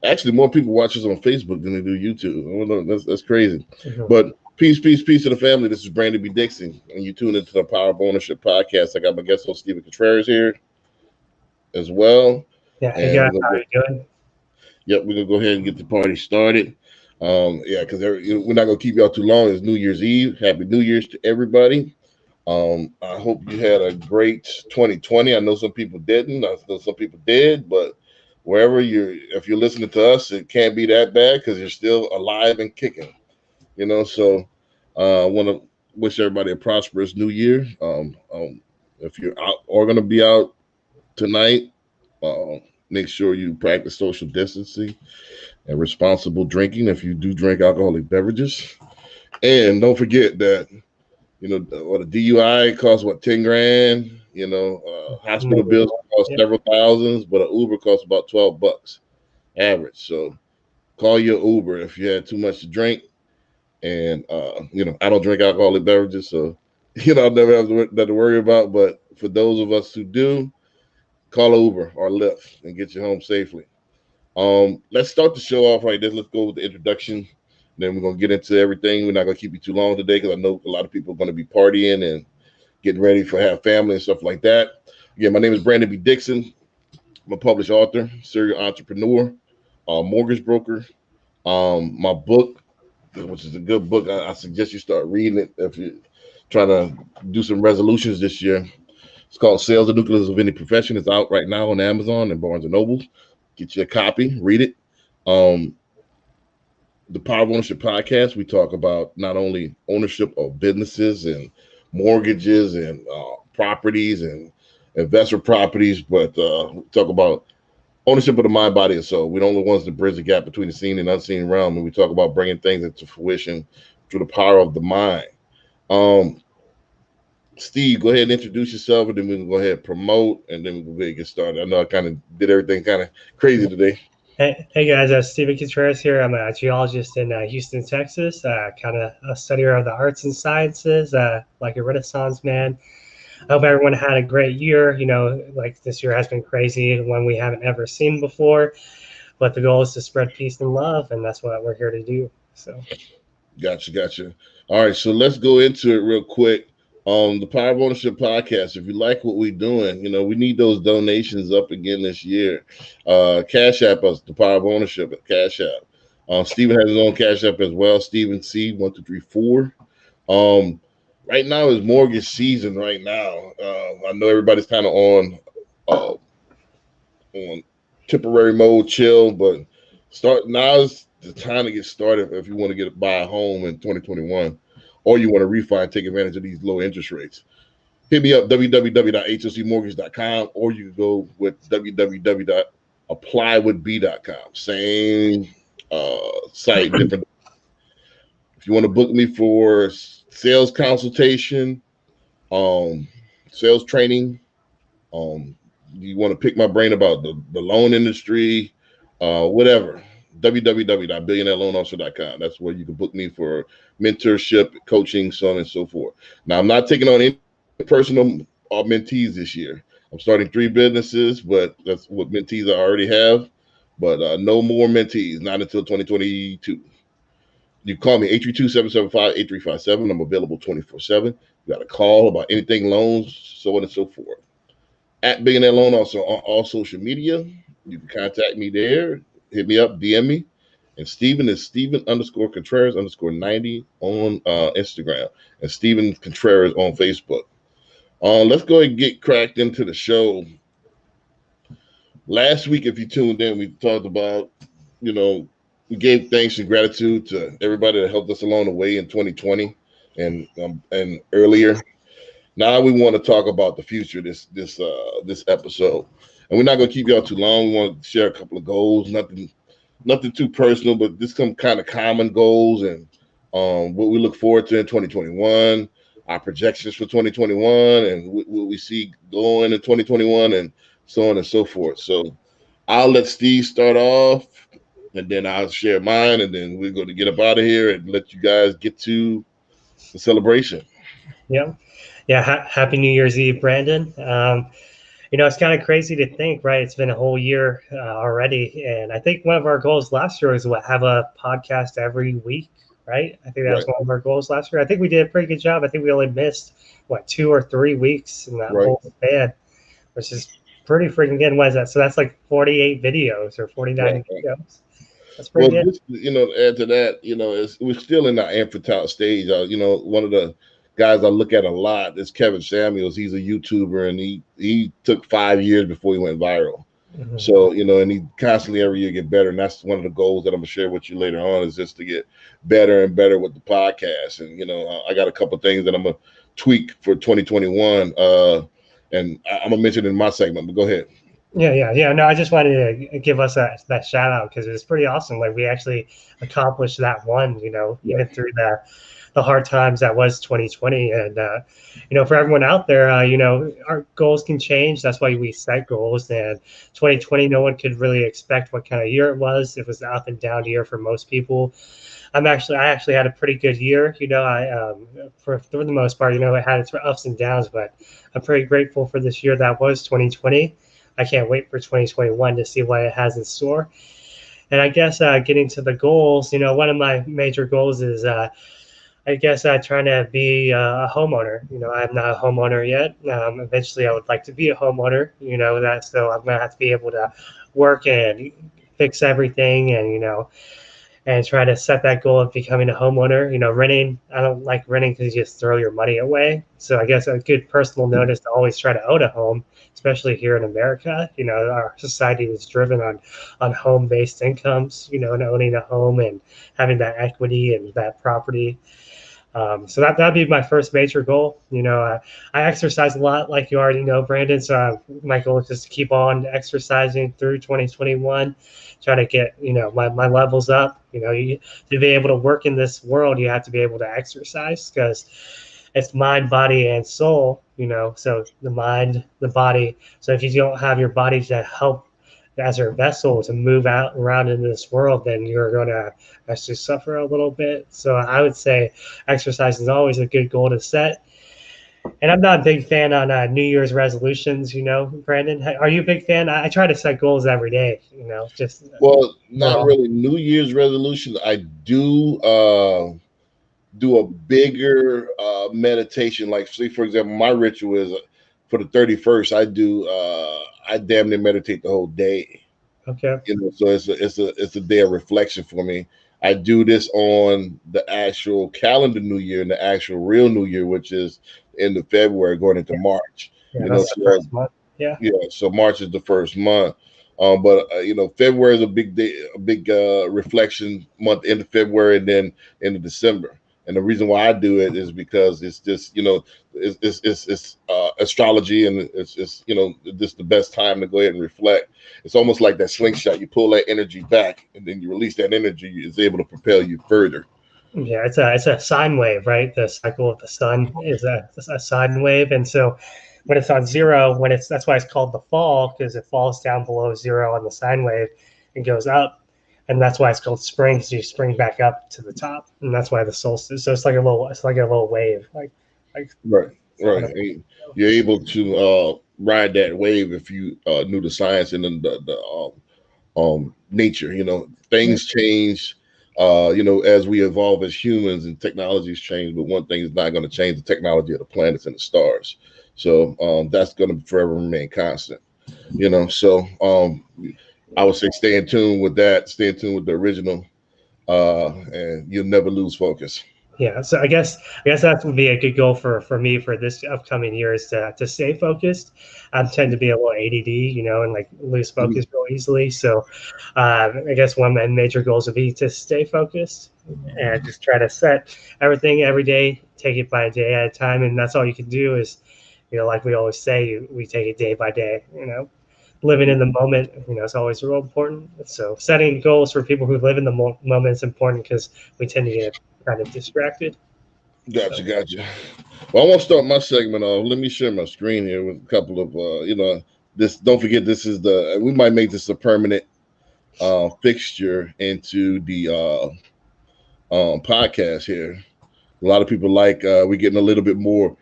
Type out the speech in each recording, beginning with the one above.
Actually, more people watch us on Facebook than they do YouTube. I don't know, that's crazy. Mhm. But peace to the family. This is Brandon B. Dixon, and you tune into the Power of Ownership podcast. I got my guest host Stephen Contreras here as well, Yeah, hey and guys, how are you doing? we're gonna go ahead and get the party started. Yeah, because we're not gonna keep y'all too long. It's New Year's Eve. Happy New Year's to everybody. I hope you had a great 2020. I know some people didn't. I know some people did, but if you're listening to us, it can't be that bad because you're still alive and kicking. So I want to wish everybody a prosperous New Year. If you're out or going to be out tonight, make sure you practice social distancing and responsible drinking if you do drink alcoholic beverages. And don't forget that what a DUI costs 10 grand. Hospital Maybe. bills cost Yeah. several thousands, but an Uber costs about $12 average. So call your Uber if you had too much to drink. And I don't drink alcoholic beverages, so I'll never have that to worry about. But for those of us who do, call Uber or Lyft and get you home safely. Let's start the show off right there. Let's go with the introduction. Then we're gonna get into everything. We're not gonna keep you too long today because I know a lot of people are gonna be partying and getting ready for have family and stuff like that. Again, my name is Brandon B. Dixon. I'm a published author, serial entrepreneur, mortgage broker. My book, which is a good book, I suggest you start reading it if you're trying to do some resolutions this year. It's called Sales: The Nucleus of Any Profession. It's out right now on Amazon and Barnes and Noble. Get you a copy, read it. The Power of Ownership podcast, we talk about not only ownership of businesses and mortgages and properties and investor properties, but we talk about ownership of the mind, body, and soul. We're the only ones that bridge the gap between the seen and unseen realm, and we talk about bringing things into fruition through the power of the mind. Steve, go ahead and introduce yourself, and then we can go ahead and promote, and then we can go ahead and get started. I know I kind of did everything kind of crazy today. Hey guys, Stephen Contreras here. I'm a geologist in Houston, Texas. Kind of a studier of the arts and sciences, like a Renaissance man. I hope everyone had a great year. Like this year has been crazy, one we haven't ever seen before. But the goal is to spread peace and love, and that's what we're here to do. So, Gotcha. All right, so let's go into it real quick. The Power of Ownership podcast. If you like what we're doing, we need those donations up again this year. Cash App us, the Power of Ownership at Cash App. Stephen has his own Cash App as well. Stephen C 1234. Right now is mortgage season. Right now, I know everybody's kind of on temporary mode, chill, but now is the time to get started if you want to buy a home in 2021, or you want to refi and take advantage of these low interest rates. Hit me up, www.hocmortgage.com, or you can go with www.applywithb.com. Same site, different. If you want to book me for sales consultation, sales training, you want to pick my brain about the loan industry, whatever, www.billionaireloanofficer.com. That's where you can book me for mentorship, coaching, so on and so forth. Now, I'm not taking on any personal mentees this year. I'm starting 3 businesses, but that's what mentees I already have. But no more mentees, not until 2022. You call me 832-775-8357. I'm available 24/7. You got a call about anything loans, so on and so forth. At Billionaire Loan Officer on all social media. You can contact me there. Hit me up, DM me. And Stephen is Stephen_Contreras_90 on Instagram. And Stephen Contreras on Facebook. Let's go ahead and get cracked into the show. Last week, if you tuned in, we talked about, we gave thanks and gratitude to everybody that helped us along the way in 2020 and earlier. Now we want to talk about the future this episode, and we're not going to keep y'all too long. We want to share a couple of goals, nothing too personal, but just some kind of common goals and what we look forward to in 2021, our projections for 2021, and what we see going in 2021, and so on and so forth. So I'll let Steve start off, and then I'll share mine, and then we're going to get up out of here and let you guys get to the celebration. yeah. Happy New Year's Eve, Brandon. It's kind of crazy to think, right? It's been a whole year already, and I think one of our goals last year was have a podcast every week, right? I think that was Right, one of our goals last year. I think we did a pretty good job. I think we only missed 2 or 3 weeks in that right. whole span, which is pretty freaking good. What is that? So that's like 48 videos or 49 Right. videos. That's pretty Well, good. just to add to that, we're still in the infantile stage. One of the guys I look at a lot is Kevin Samuels. He's a YouTuber, and he took 5 years before he went viral. Mhm. So and he constantly every year get better, and that's one of the goals that I'm gonna share with you later on is just to get better and better with the podcast. And I got a couple things that I'm gonna tweak for 2021, and I'm gonna mention in my segment. But go ahead. Yeah. No, I just wanted to give us that shout out because it was pretty awesome. Like we actually accomplished that one, even through the hard times that was 2020. And for everyone out there, our goals can change. That's why we set goals. And 2020, no one could really expect what kind of year it was. It was an up and down year for most people. I actually had a pretty good year. For the most part, it had its ups and downs, but I'm pretty grateful for this year that was 2020. I can't wait for 2021 to see what it has in store. And I guess getting to the goals, one of my major goals is, I guess, trying to be a homeowner. I'm not a homeowner yet. Eventually, I would like to be a homeowner. So I'm gonna have to be able to work and fix everything, and try to set that goal of becoming a homeowner. Renting, I don't like renting because you just throw your money away. So I guess a good personal note is to always try to own a home, especially here in America. Our society is driven on home-based incomes, and owning a home and having that equity and that property. So that'd be my first major goal. I exercise a lot, like you already know, Brandon. So my goal is just to keep on exercising through 2021, try to get my levels up. To be able to work in this world, you have to be able to exercise because it's mind, body, and soul. So the mind, the body. So if you don't have your body to help as your vessel to move out around in this world, then you're going to actually suffer a little bit. So I would say exercise is always a good goal to set. And I'm not a big fan on New Year's resolutions, Brandon. Are you a big fan? I try to set goals every day, just Well, not overall. really New Year's resolution. I do a bigger meditation. Like, say for example, my ritual is for the 31st. I damn near meditate the whole day. Okay. So it's a day of reflection for me. I do this on the actual calendar New Year and the actual real New Year, which is end of February going into March. Yeah, that's the first month. Yeah. Yeah, so March is the first month. But February is a big day, a big reflection month, end of February, and then into December. And the reason why I do it is because it's just it's astrology, and it's just the best time to go ahead and reflect. It's almost like that slingshot. You pull that energy back, and then you release that energy. Is able to propel you further. Yeah, it's a sine wave, right? The cycle of the sun is a sine wave, and so when it's on zero, that's why it's called the fall, because it falls down below zero on the sine wave and goes up, and that's why it's called spring, because you spring back up to the top, and that's why the solstice. So it's like a little wave, like Right, right. And you're able to ride that wave if you knew the science and then the nature. Things change. As we evolve as humans and technologies change, but one thing is not going to change: the technology of the planets and the stars. So that's going to forever remain constant. So I would say stay in tune with that. Stay in tune with the original, and you'll never lose focus. Yeah, so I guess that would be a good goal for me for this upcoming year is to stay focused. I tend to be a little ADD, and like lose focus real easily. So I guess one of my major goals would be to stay focused and just try to set everything every day, take it by a day at a time, and that's all you can do is, like we always say, we take it day by day. Living in the moment, is always real important. So setting goals for people who live in the moment is important because we tend to get kind of distracted. So, Gotcha. Well, I want to start my segment off. Let me share my screen here with a couple of, this. Don't forget, this is we might make this a permanent fixture into the podcast here. A lot of people like we're getting a little bit more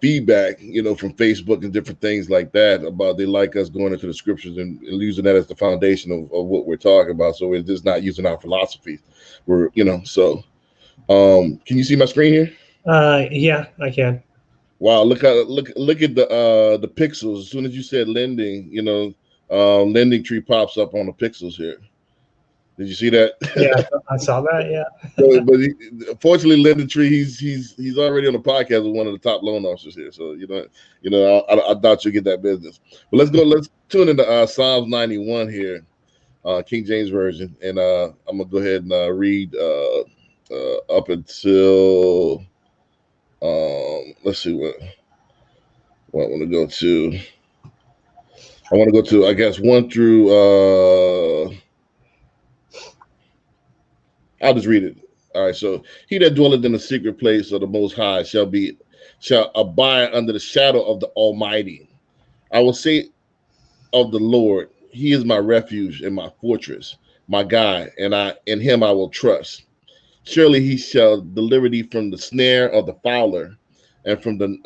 feedback, from Facebook and different things like that about they like us going into the scriptures and using that as the foundation of what we're talking about. So we're just not using our philosophies. So can you see my screen here? Yeah, I can. Wow, look at the pixels. As soon as you said lending, lending tree pops up on the pixels here. Did you see that? Yeah, I saw that. Yeah. Fortunately, Lending Tree, he's already on the podcast with one of the top loan officers here. So I doubt you'll get that business. But let's go. Let's tune into Psalms 91 here, King James version, and I'm gonna go ahead and read up until let's see what I want to go to. I want to go to, I guess, 1 through. I'll just read it. All right. So he that dwelleth in the secret place of the Most High shall abide under the shadow of the Almighty. I will say of the Lord, He is my refuge and my fortress, my God, and in Him I will trust. Surely He shall deliver thee from the snare of the fowler, and from the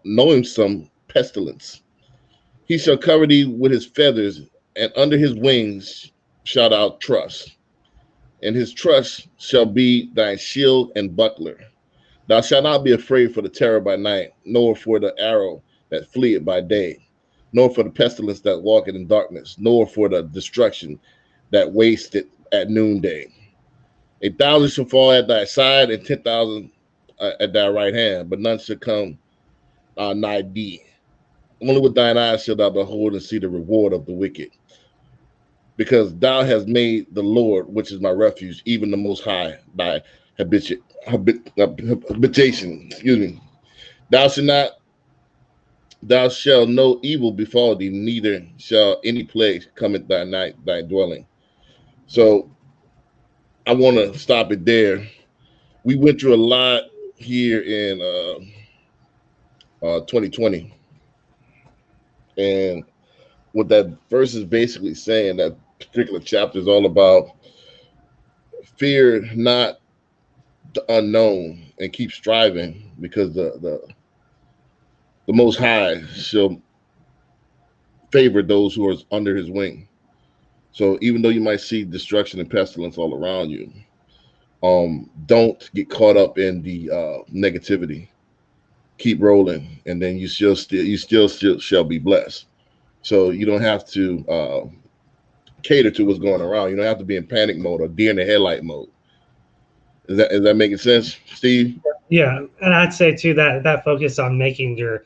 noisome pestilence. He shall cover thee with His feathers, and under His wings shalt thou trust. And His trust shall be thy shield and buckler. Thou shalt not be afraid for the terror by night, nor for the arrow that fleeth by day, nor for the pestilence that walketh in darkness, nor for the destruction that wasteth at noonday. 1,000 shall fall at thy side, and 10,000 at thy right hand, but none shall come nigh thee. Only with thine eyes shalt thou behold and see the reward of the wicked. Because thou hast made the Lord, which is my refuge, even the Most High, thy habitation. Excuse me. Thou shalt no evil befall thee, neither shall any plague come at thy dwelling. So I want to stop it there. We went through a lot here in 2020, and what that verse is basically saying, that particular chapter is all about fear not the unknown and keep striving, because the Most High shall favor those who are under His wing. So even though you might see destruction and pestilence all around you, don't get caught up in the negativity. Keep rolling, and then you still shall be blessed. So you don't have to cater to what's going around. You don't have to be in panic mode or deer in the headlight mode. Is that making sense, Steve? Yeah, and I'd say too that focus on making your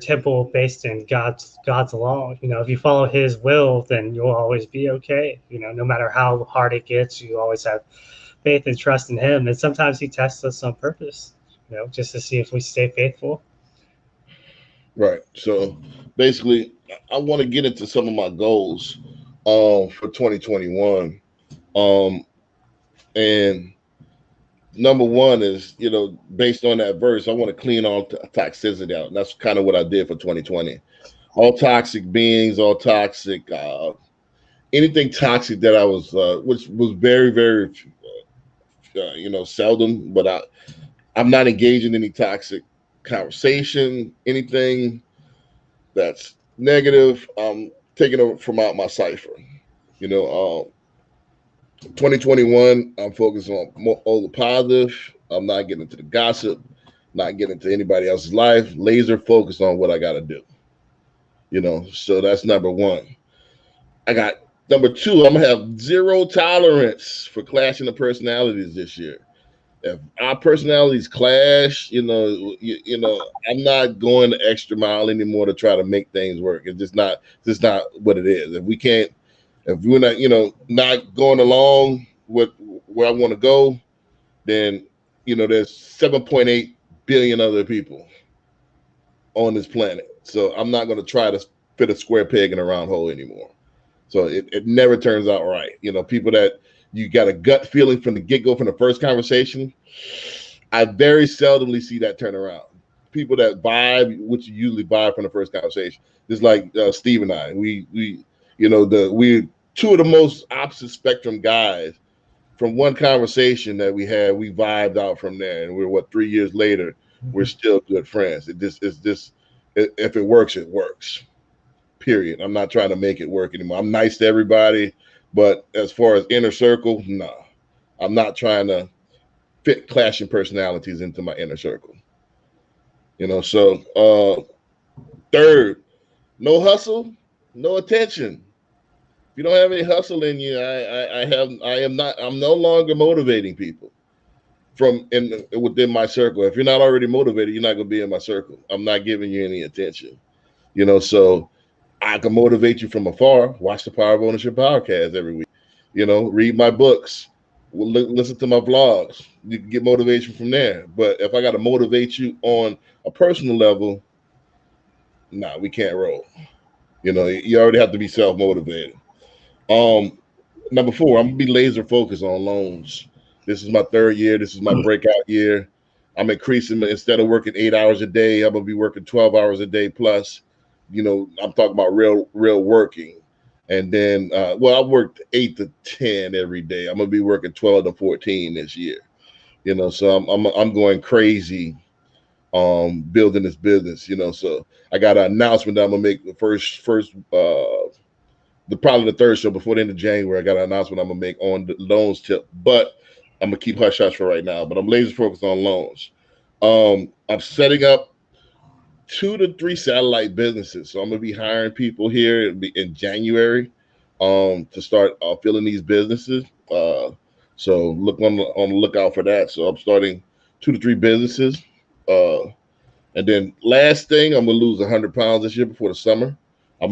temple based in God's law. If you follow His will, then you'll always be okay. No matter how hard it gets, you always have faith and trust in Him. And sometimes He tests us on purpose, just to see if we stay faithful. Right. So basically, I want to get into some of my goals for 2021. And number one is, based on that verse, I want to clean all toxicity out. And that's kind of what I did for 2020. All toxic beings, all toxic, anything toxic that I was, which was very, very, seldom, but I'm not engaging in any toxic conversation, anything that's negative. I'm taking it from out my cipher. 2021, I'm focused on all the positive. I'm not getting into the gossip, not getting into anybody else's life. Laser focused on what I got to do. So that's number one. I got number two. I'm gonna have zero tolerance for clashing of personalities this year. If our personalities clash, I'm not going the extra mile anymore to try to make things work. It's just not what it is. If we're not, not going along with where I want to go, then, there's 7.8 billion other people on this planet. So I'm not going to try to fit a square peg in a round hole anymore. So it never turns out right. People that you got a gut feeling from the get-go, from the first conversation, I very seldomly see that turn around. People that vibe, which you usually vibe from the first conversation, just like Steve and I, we're two of the most opposite spectrum guys. From one conversation that we had, we vibed out from there, and we're 3 years later, we're still good friends. If it works, it works. Period. I'm not trying to make it work anymore. I'm nice to everybody, but as far as inner circle, no. I'm not trying to fit clashing personalities into my inner circle. So third, no hustle, no attention. If you don't have any hustle in you, I'm no longer motivating people within my circle. If you're not already motivated, you're not gonna be in my circle. I'm not giving you any attention. So I can motivate you from afar. Watch the Power of Ownership podcast every week. Read my books, listen to my vlogs. You can get motivation from there. But if I got to motivate you on a personal level, nah, we can't roll. You already have to be self-motivated. Number 4, I'm gonna be laser focused on loans. This is my 3rd year. This is my breakout year. I'm increasing. Instead of working 8 hours a day, I'm gonna be working 12 hours a day plus. I'm talking about real working. And then, I worked 8 to 10 every day. I'm gonna be working 12 to 14 this year. So I'm going crazy, building this business. So I got an announcement that I'm gonna make the first probably the 3rd show before the end of January. I got an announcement I'm gonna make on the loans tip, but I'm gonna keep hush hush for right now. But I'm laser focused on loans. I'm setting up 2 to 3 satellite businesses. So I'm gonna be hiring people here in January to start filling these businesses. So look on the lookout for that. So I'm starting 2 to 3 businesses. And then last thing, I'm gonna lose 100 pounds this year before the summer. I'm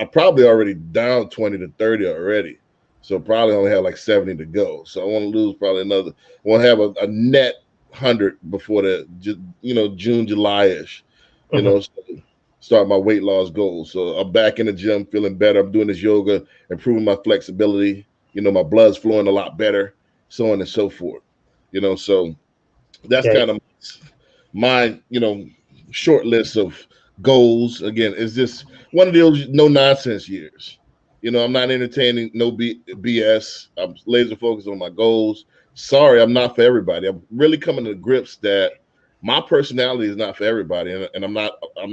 probably already down 20 to 30 already. So probably only have like 70 to go. So I want to lose probably another. I want to have a net 100 before June, July-ish. So start my weight loss goals. So I'm back in the gym, feeling better. I'm doing this yoga, improving my flexibility. My blood's flowing a lot better, so on and so forth. So that's kind of my short list of goals. Again, is this one of those no nonsense years? I'm not entertaining no BS. I'm laser focused on my goals. Sorry, I'm not for everybody. I'm really coming to grips that my personality is not for everybody, and I'm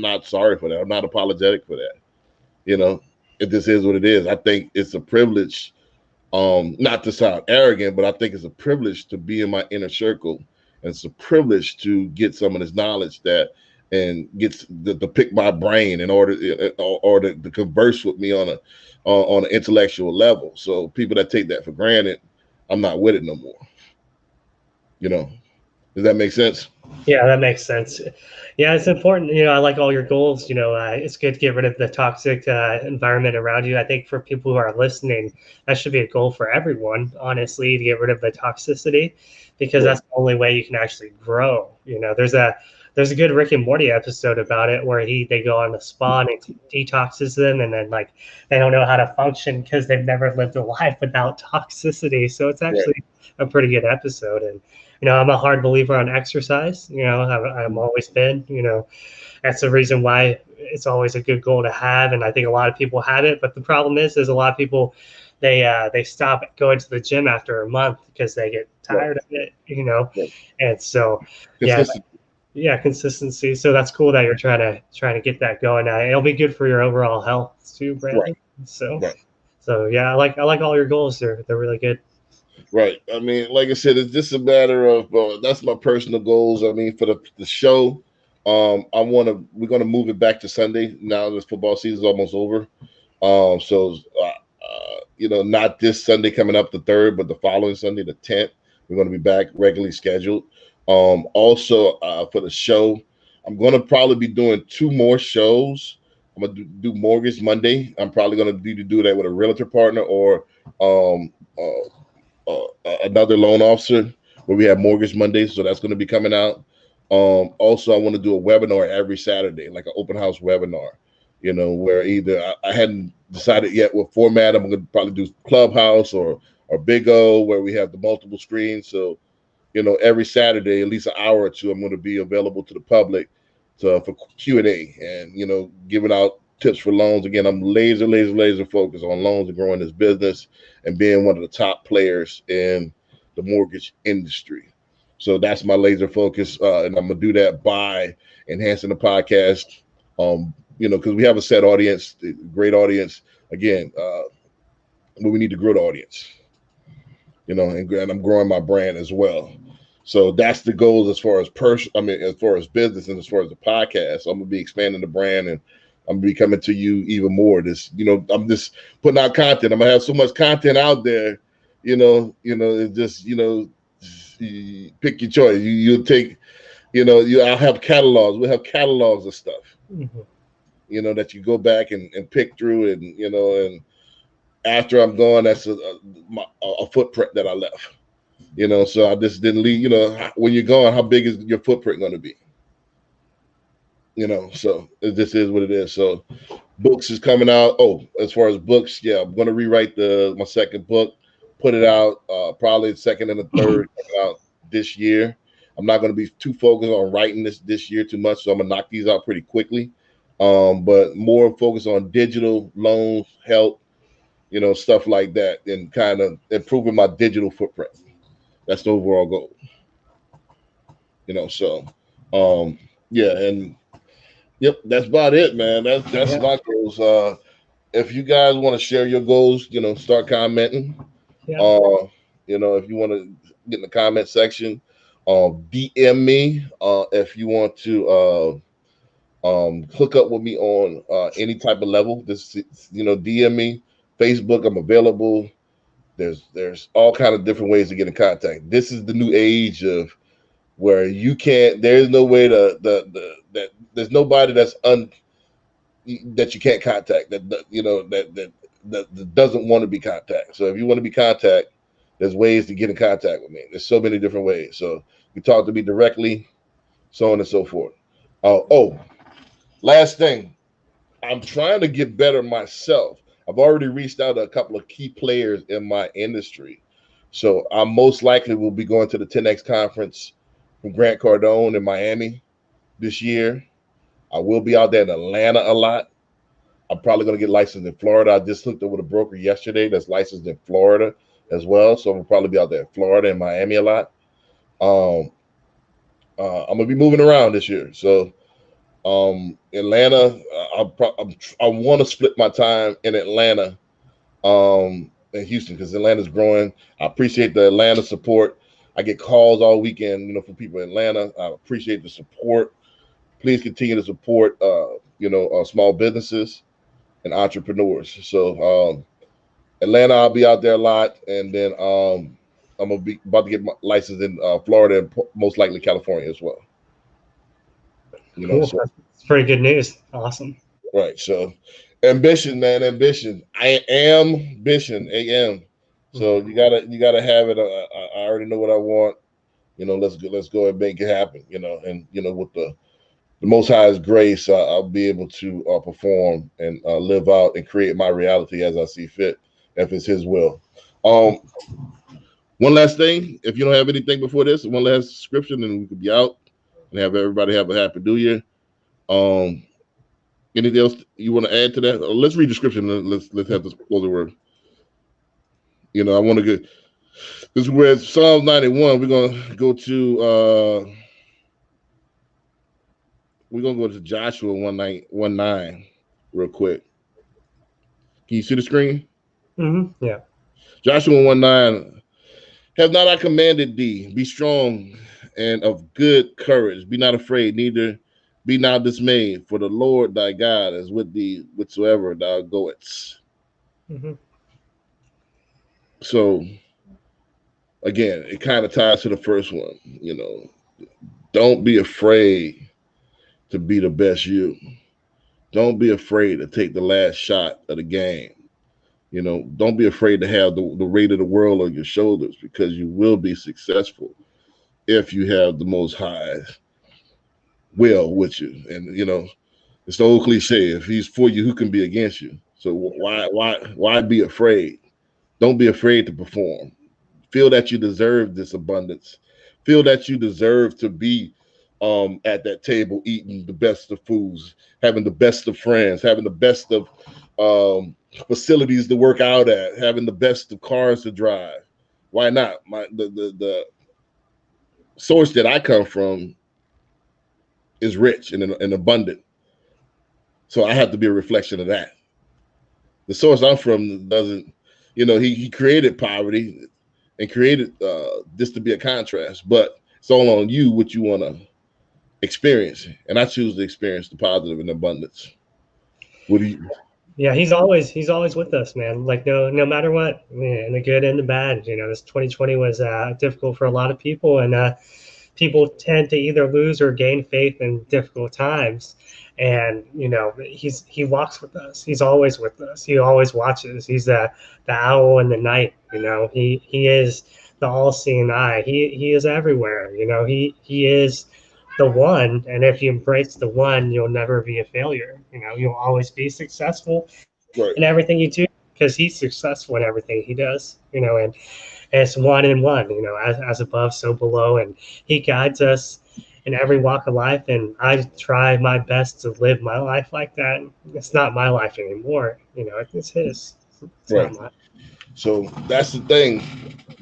not sorry for that. I'm not apologetic for that. If this is what it is, I think it's a privilege. Not to sound arrogant, but I think it's a privilege to be in my inner circle, and it's a privilege to get some of this knowledge and gets to pick my brain in order to converse with me on an intellectual level. So people that take that for granted, I'm not with it no more. Does that make sense? Yeah, that makes sense. Yeah, it's important. I like all your goals. It's good to get rid of the toxic environment around you. I think for people who are listening, that should be a goal for everyone, honestly, to get rid of the toxicity, because that's the only way you can actually grow. There's a good Rick and Morty episode about it where they go on the spa and it detoxes them, and then they don't know how to function because they've never lived a life without toxicity. So it's actually a pretty good episode. And I'm a hard believer on exercise. I've always been. That's the reason why it's always a good goal to have, and I think a lot of people have it. But the problem is a lot of people they stop going to the gym after a month because they get tired of it. And so consistency. So that's cool that you're trying to get that going. It'll be good for your overall health too, Brandon. So yeah, I like all your goals. They're really good. Right. I mean, like I said, it's just a matter of that's my personal goals. I mean, for the show, we're gonna move it back to Sunday now. This football season is almost over. Not this Sunday coming up the 3rd, but the following Sunday, the 10th, we're gonna be back regularly scheduled. Also, for the show, I'm gonna probably be doing 2 more shows. I'm gonna do Mortgage Monday. I'm probably gonna do that with a realtor partner or another loan officer, where we have Mortgage Mondays. So that's going to be coming out. Also, I want to do a webinar every Saturday, like an open house webinar, where either I hadn't decided yet what format. I'm going to probably do Clubhouse or Big O, where we have the multiple screens. So, every Saturday, at least an hour or two, I'm going to be available to the public for Q&A and, giving out tips for loans. Again, I'm laser focused on loans and growing this business and being one of the top players in the mortgage industry. So that's my laser focus, and I'm gonna do that by enhancing the podcast. Because we have a set audience, great audience. Again, but we need to grow the audience. And I'm growing my brand as well. So that's the goals as far as as far as business and as far as the podcast. I'm gonna be expanding the brand, and I'm gonna be coming to you even more. I'm just putting out content. I'm gonna have so much content out there. It's just you pick your choice. You'll take. I'll have catalogs. We'll have catalogs of stuff. Mm-hmm. That you go back and pick through, and after I'm gone, that's a footprint that I left. So I just didn't leave. When you're gone, how big is your footprint going to be? So this is what it is. So books is coming out. Oh, as far as books, yeah, I'm going to rewrite my second book, put it out probably the second and the third coming out this year. I'm not going to be too focused on writing this year too much, so I'm going to knock these out pretty quickly. But more focus on digital loans, help, stuff like that, and kind of improving my digital footprint. That's the overall goal. So yeah, and yep, that's about it, man. That's my goals. If you guys want to share your goals, start commenting. Yeah. If you want to get in the comment section, DM me if you want to hook up with me on any type of level. DM me. Facebook, I'm available. There's all kind of different ways to get in contact. This is the new age of where you can't. There's no way that there's nobody that you can't contact that doesn't want to be contacted. So if you want to be contacted, there's ways to get in contact with me. There's so many different ways. So you talk to me directly, so on and so forth. Last thing, I'm trying to get better myself. I've already reached out to a couple of key players in my industry. So I most likely will be going to the 10X conference from Grant Cardone in Miami this year. I will be out there in Atlanta a lot. I'm probably going to get licensed in Florida. I just hooked up with a broker yesterday that's licensed in Florida as well. So I'm going to probably be out there in Florida and Miami a lot. I'm going to be moving around this year. So Atlanta, I want to split my time in Atlanta and Houston because Atlanta's growing. I appreciate the Atlanta support. I get calls all weekend, from people in Atlanta. I appreciate the support. Please continue to support, small businesses and entrepreneurs. So Atlanta, I'll be out there a lot, and then I'm gonna be about to get my license in Florida and most likely California as well. Cool. So, that's pretty good news. Awesome. Right. So ambition, man, ambition. I am ambition. AM. So you gotta have it. I already know what I want. Let's go and make it happen. And with the Most High's grace, I'll be able to perform and live out and create my reality as I see fit, if it's His will. One last thing, if you don't have anything before this, one last description, and we could be out and have everybody have a happy New Year. Anything else you want to add to that? Let's read the scripture and let's have this closing word. I want to get this is where Psalms 91. We're gonna go to Joshua 1:9 real quick. Can you see the screen? Mm-hmm. Yeah. Joshua 1:9. Have not I commanded thee? Be strong and of good courage. Be not afraid, neither be not dismayed, for the Lord thy God is with thee whithersoever thou goest. Mm-hmm. So again, it kind of ties to the first one. Don't be afraid to be the best you. Don't be afraid to take the last shot of the game. Don't be afraid to have the weight of the world on your shoulders, because you will be successful if you have the Most High will with you. And it's the old cliche: if He's for you, who can be against you? So why be afraid? Don't be afraid to perform. Feel that you deserve this abundance. Feel that you deserve to be at that table, eating the best of foods, having the best of friends, having the best of facilities to work out at, having the best of cars to drive. Why not? source that I come from is rich and abundant. So I have to be a reflection of that. The source I'm from doesn't, he created poverty and created this to be a contrast, but it's all on you what you want to experience. And I choose to experience the positive and abundance. What do you? Yeah, he's always with us, man. Like no matter what, in the good and the bad. This 2020 was difficult for a lot of people, and people tend to either lose or gain faith in difficult times. And he walks with us. He's always with us. He always watches. He's the owl in the night. He is the all-seeing eye. He is everywhere. He is the one, and if you embrace the one, you'll never be a failure. You'll always be successful in everything you do, because he's successful in everything he does. And it's one and one. As above, so below, and he guides us in every walk of life. And I try my best to live my life like that. It's not my life anymore. It's his. It's right. not mine. So that's the thing.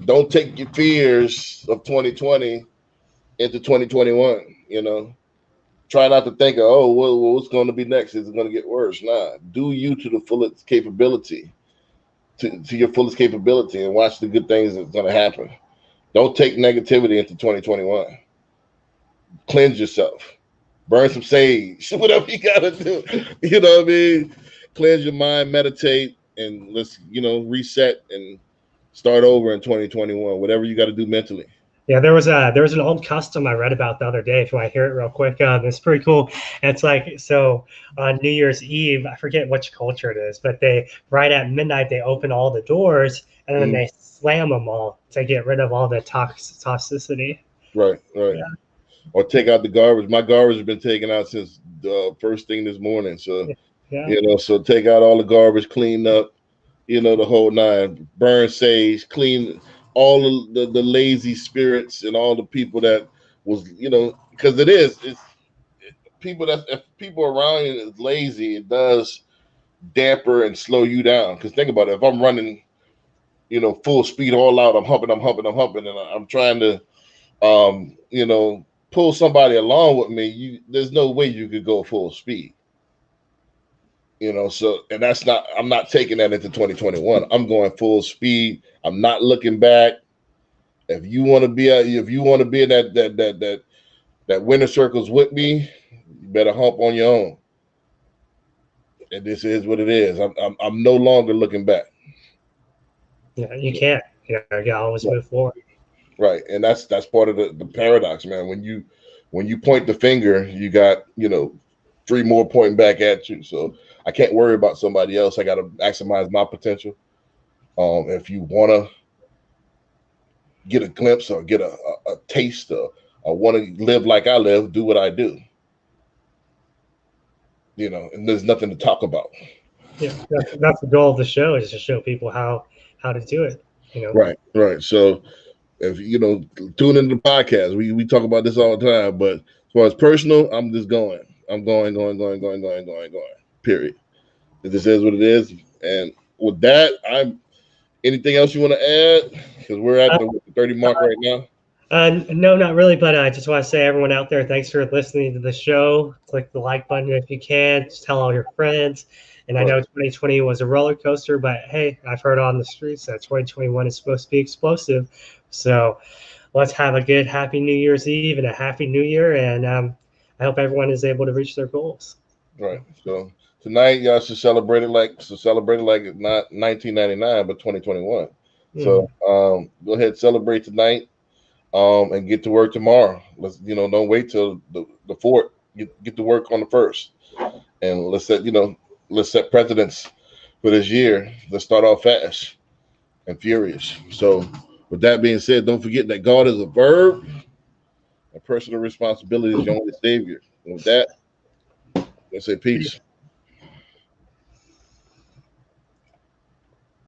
Don't take your fears of 2020 into 2021. Try not to think of, what's going to be next? Is it going to get worse? Nah, do you to the fullest capability, to your fullest capability, and watch the good things that's going to happen. Don't take negativity into 2021. Cleanse yourself, burn some sage, whatever you got to do. You know what I mean? Cleanse your mind, meditate, and let's reset and start over in 2021. Whatever you got to do mentally. Yeah, there was an old custom I read about the other day. If you want to hear it real quick, it's pretty cool. And it's like, so on New Year's Eve, I forget which culture it is, but they right at midnight they open all the doors and then they slam them all to get rid of all the toxicity. Right. Yeah. Or take out the garbage. My garbage has been taken out since the first thing this morning. So so take out all the garbage, clean up, the whole nine. Burn sage, clean all of the lazy spirits and all the people that was, because it's people if people around you is lazy, it does damper and slow you down. Because think about it, if I'm running, full speed all out, I'm humping, and I'm trying to, pull somebody along with me, there's no way you could go full speed. So, and I'm not taking that into 2021. I'm going full speed. I'm not looking back. If you want to be in that winner circles with me, you better hump on your own. And this is what it is. I'm no longer looking back. Yeah, you can't. You always move forward. Right, and that's part of the paradox, man. When you point the finger, you got three more pointing back at you. So I can't worry about somebody else. I got to maximize my potential. If you want to get a glimpse or get a taste or want to live like I live, do what I do. And there's nothing to talk about. Yeah, that's the goal of the show, is to show people how to do it. Right. So if tune into the podcast, we talk about this all the time. But as far as personal, I'm just going. I'm going. Period. This is what it is. And with that, anything else you want to add? Because we're at the 30 mark right now. No, not really. But I just want to say, everyone out there, thanks for listening to the show. Click the like button if you can. Just tell all your friends. And I know 2020 was a roller coaster, but hey, I've heard on the streets that 2021 is supposed to be explosive. So let's have a good, happy New Year's Eve and a happy New Year. And I hope everyone is able to reach their goals. Right. So tonight, y'all should celebrate it like it's not 1999, but 2021. So go ahead, celebrate tonight, and get to work tomorrow. Let's don't wait till the 4th. Get to work on the 1st, and let's set precedents for this year. Let's start off fast and furious. So with that being said, don't forget that God is a verb, and personal responsibility is your only savior. And with that, let's say peace.